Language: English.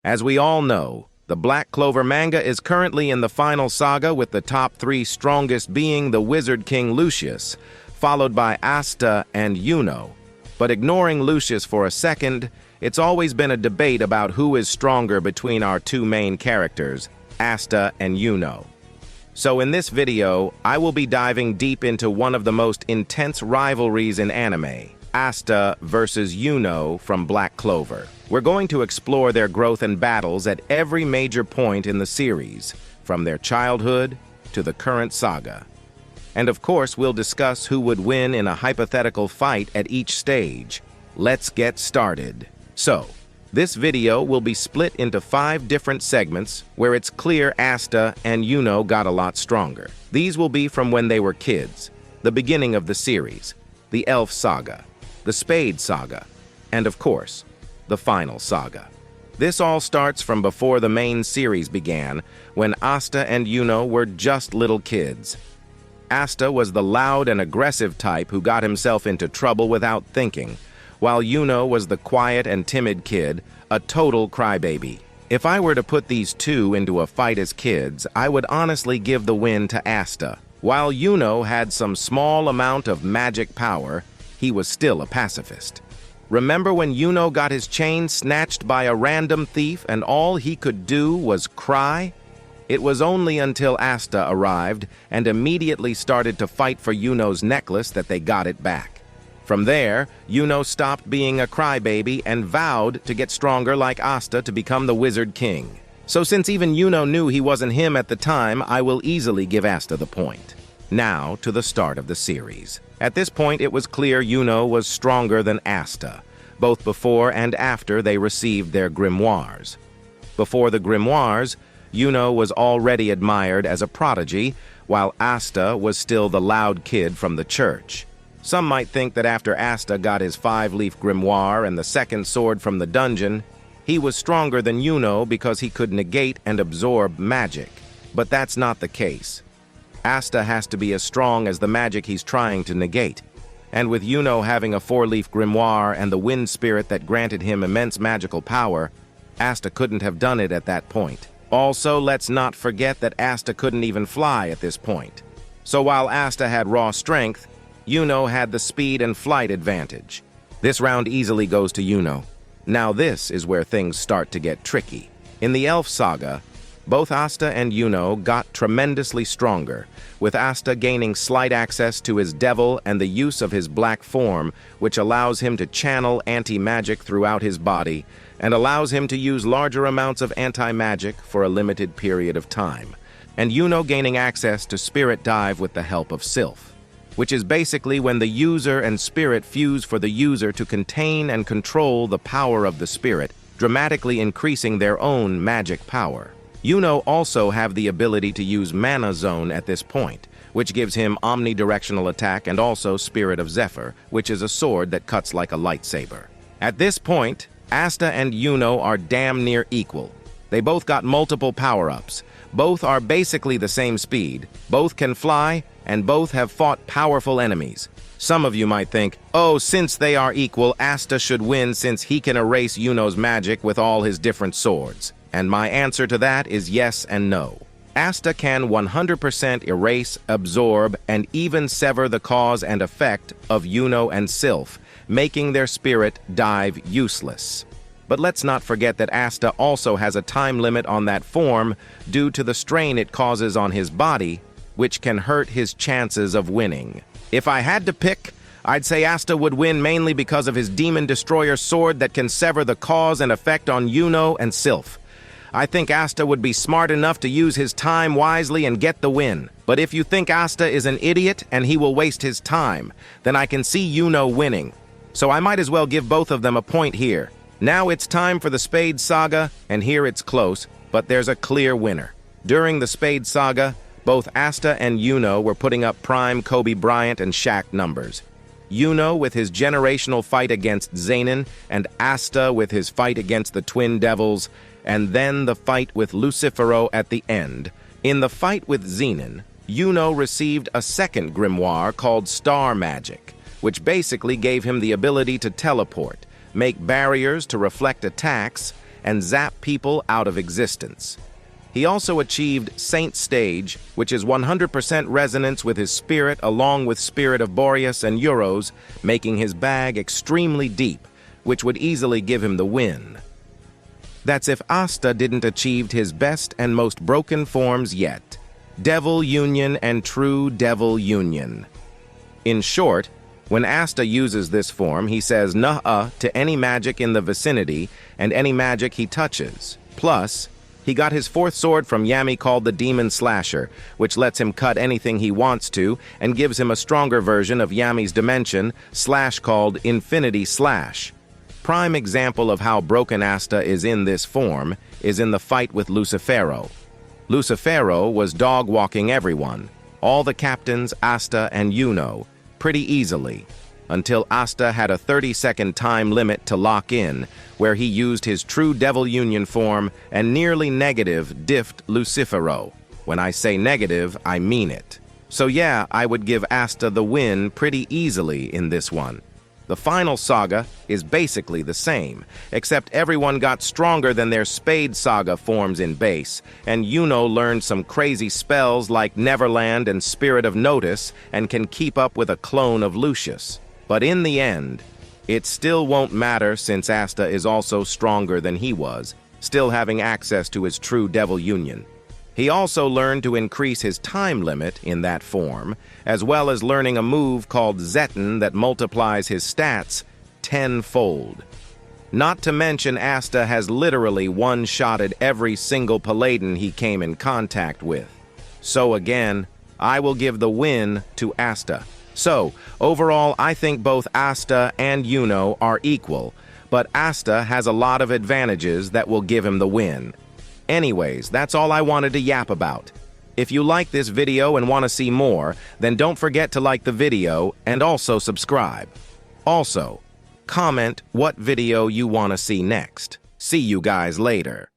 As we all know, the Black Clover manga is currently in the final saga, with the top three strongest being the Wizard King Lucius, followed by Asta and Yuno. But ignoring Lucius for a second, it's always been a debate about who is stronger between our two main characters, Asta and Yuno. So in this video, I will be diving deep into one of the most intense rivalries in anime, Asta versus Yuno from Black Clover. We're going to explore their growth and battles at every major point in the series, from their childhood to the current saga. And of course, we'll discuss who would win in a hypothetical fight at each stage. Let's get started. So, this video will be split into 5 different segments where it's clear Asta and Yuno got a lot stronger. These will be from when they were kids, the beginning of the series, the Elf Saga, the Spade Saga, and of course, the final saga. This all starts from before the main series began, when Asta and Yuno were just little kids. Asta was the loud and aggressive type who got himself into trouble without thinking, while Yuno was the quiet and timid kid, a total crybaby. If I were to put these two into a fight as kids, I would honestly give the win to Asta. While Yuno had some small amount of magic power, he was still a pacifist. Remember when Yuno got his chain snatched by a random thief and all he could do was cry? It was only until Asta arrived and immediately started to fight for Yuno's necklace that they got it back. From there, Yuno stopped being a crybaby and vowed to get stronger like Asta to become the Wizard King. So since even Yuno knew he wasn't him at the time, I will easily give Asta the point. Now to the start of the series. At this point, it was clear Yuno was stronger than Asta, both before and after they received their grimoires. Before the grimoires, Yuno was already admired as a prodigy, while Asta was still the loud kid from the church. Some might think that after Asta got his 5-leaf grimoire and the second sword from the dungeon, he was stronger than Yuno because he could negate and absorb magic. But that's not the case. Asta has to be as strong as the magic he's trying to negate. And with Yuno having a 4-leaf grimoire and the wind spirit that granted him immense magical power, Asta couldn't have done it at that point. Also, let's not forget that Asta couldn't even fly at this point. So while Asta had raw strength, Yuno had the speed and flight advantage. This round easily goes to Yuno. Now this is where things start to get tricky. In the Elf Saga, both Asta and Yuno got tremendously stronger, with Asta gaining slight access to his devil and the use of his black form, which allows him to channel anti-magic throughout his body and allows him to use larger amounts of anti-magic for a limited period of time, and Yuno gaining access to Spirit Dive with the help of Sylph, which is basically when the user and spirit fuse for the user to contain and control the power of the spirit, dramatically increasing their own magic power. Yuno also have the ability to use Mana Zone at this point, which gives him omnidirectional attack and also Spirit of Zephyr, which is a sword that cuts like a lightsaber. At this point, Asta and Yuno are damn near equal. They both got multiple power-ups. Both are basically the same speed, both can fly, and both have fought powerful enemies. Some of you might think, oh, since they are equal, Asta should win since he can erase Yuno's magic with all his different swords. And my answer to that is yes and no. Asta can 100% erase, absorb, and even sever the cause and effect of Yuno and Sylph, making their Spirit Dive useless. But let's not forget that Asta also has a time limit on that form due to the strain it causes on his body, which can hurt his chances of winning. If I had to pick, I'd say Asta would win mainly because of his Demon Destroyer sword that can sever the cause and effect on Yuno and Sylph. I think Asta would be smart enough to use his time wisely and get the win. But if you think Asta is an idiot and he will waste his time, then I can see Yuno winning. So I might as well give both of them a point here. Now it's time for the Spade Saga, and here it's close, but there's a clear winner. During the Spade Saga, both Asta and Yuno were putting up prime Kobe Bryant and Shaq numbers. Yuno with his generational fight against Zenin, and Asta with his fight against the Twin Devils, and then the fight with Lucifero at the end. In the fight with Zenin, Yuno received a second grimoire called Star Magic, which basically gave him the ability to teleport, make barriers to reflect attacks, and zap people out of existence. He also achieved Saint Stage, which is 100% resonance with his spirit along with Spirit of Boreas and Euros, making his bag extremely deep, which would easily give him the win. That's if Asta didn't achieve his best and most broken forms yet. Devil Union and True Devil Union. In short, when Asta uses this form, he says "Nuh-uh" to any magic in the vicinity and any magic he touches. Plus, he got his fourth sword from Yami called the Demon Slasher, which lets him cut anything he wants to and gives him a stronger version of Yami's dimension, Slash called Infinity Slash. Prime example of how broken Asta is in this form is in the fight with Lucifero. Lucifero was dog-walking everyone, all the captains, Asta and Yuno, pretty easily, until Asta had a 30-second time limit to lock in, where he used his True Devil Union form and nearly negative diffed Lucifero. When I say negative, I mean it. So yeah, I would give Asta the win pretty easily in this one. The final saga is basically the same, except everyone got stronger than their Spade Saga forms in base, and Yuno learned some crazy spells like Neverland and Spirit of Notice and can keep up with a clone of Lucius. But in the end, it still won't matter since Asta is also stronger than he was, still having access to his True Devil Union. He also learned to increase his time limit in that form, as well as learning a move called Zetten that multiplies his stats tenfold. Not to mention Asta has literally one-shotted every single Paladin he came in contact with. So again, I will give the win to Asta. So, overall, I think both Asta and Yuno are equal, but Asta has a lot of advantages that will give him the win. Anyways, that's all I wanted to yap about. If you like this video and want to see more, then don't forget to like the video and also subscribe. Also, comment what video you want to see next. See you guys later.